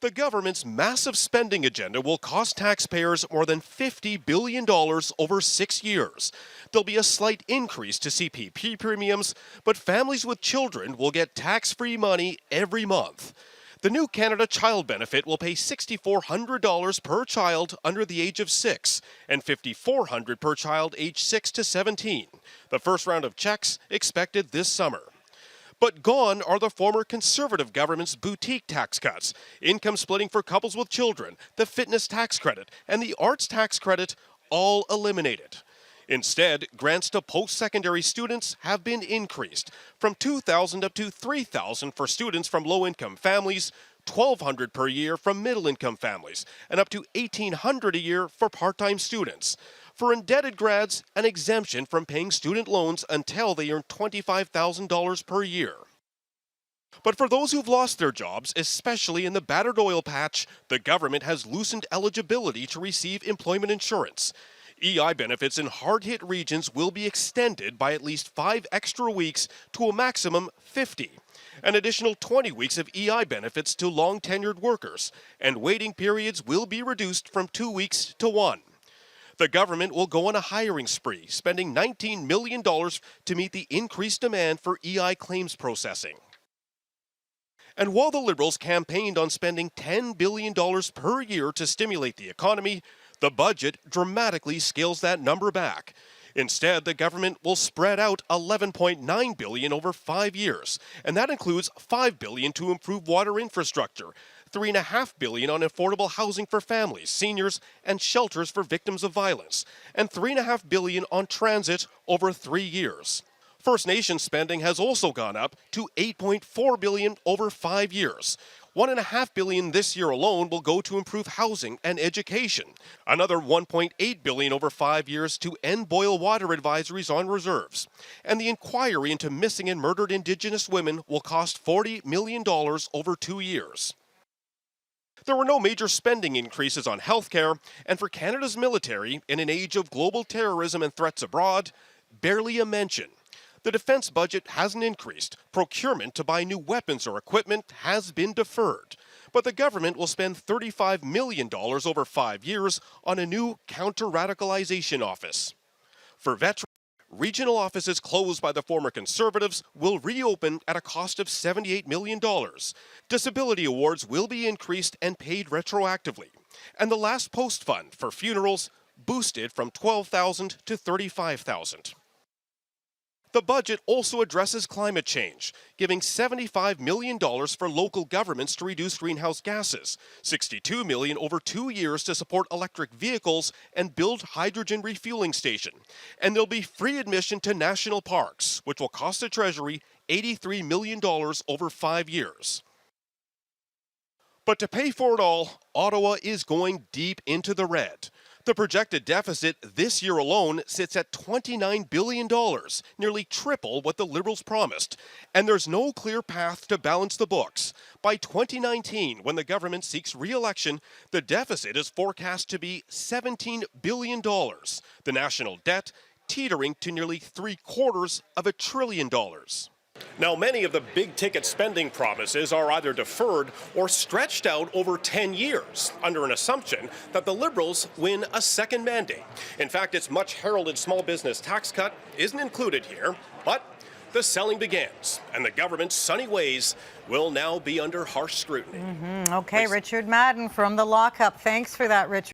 The government's massive spending agenda will cost taxpayers more than $50 billion over 6 years. There'll be a slight increase to CPP premiums, but families with children will get tax-free money every month. The new Canada Child Benefit will pay $6,400 per child under the age of 6 and $5,400 per child aged 6 to 17. The first round of checks expected this summer. But gone are the former Conservative government's boutique tax cuts, income splitting for couples with children, the fitness tax credit, and the arts tax credit, all eliminated. Instead, grants to post-secondary students have been increased from $2,000 up to $3,000 for students from low-income families, $1,200 per year from middle-income families, and up to $1,800 a year for part-time students. For indebted grads, an exemption from paying student loans until they earn $25,000 per year. But for those who've lost their jobs, especially in the battered oil patch, the government has loosened eligibility to receive employment insurance. EI benefits in hard-hit regions will be extended by at least 5 extra weeks to a maximum 50. An additional 20 weeks of EI benefits to long-tenured workers, and waiting periods will be reduced from 2 weeks to 1. The government will go on a hiring spree, spending $19 million to meet the increased demand for EI claims processing. And while the Liberals campaigned on spending $10 billion per year to stimulate the economy, the budget dramatically scales that number back. Instead, the government will spread out $11.9 billion over 5 years, and that includes $5 billion to improve water infrastructure, $3.5 billion on affordable housing for families, seniors, and shelters for victims of violence, and $3.5 billion on transit over 3 years. First Nations spending has also gone up to $8.4 billion over 5 years. $1.5 billion this year alone will go to improve housing and education. Another $1.8 billion over 5 years to end boil water advisories on reserves. And the inquiry into missing and murdered Indigenous women will cost $40 million over 2 years. There were no major spending increases on healthcare, and for Canada's military, in an age of global terrorism and threats abroad, barely a mention. The defense budget hasn't increased. Procurement to buy new weapons or equipment has been deferred. But the government will spend $35 million over 5 years on a new counter-radicalization office. For veterans, regional offices closed by the former Conservatives will reopen at a cost of $78 million. Disability awards will be increased and paid retroactively. And the last post fund for funerals boosted from $12,000 to $35,000. The budget also addresses climate change, giving $75 million for local governments to reduce greenhouse gases, $62 million over 2 years to support electric vehicles and build hydrogen refueling station. And there'll be free admission to national parks, which will cost the Treasury $83 million over 5 years. But to pay for it all, Ottawa is going deep into the red. The projected deficit this year alone sits at $29 billion, nearly triple what the Liberals promised. And there's no clear path to balance the books. By 2019, when the government seeks re-election, the deficit is forecast to be $17 billion. The national debt teetering to nearly $750 billion. Now, many of the big-ticket spending promises are either deferred or stretched out over 10 years, under an assumption that the Liberals win a second mandate. In fact, its much-heralded small business tax cut isn't included here, but the selling begins, and the government's sunny ways will now be under harsh scrutiny. Okay, Richard Madan from the lockup. Thanks for that, Richard.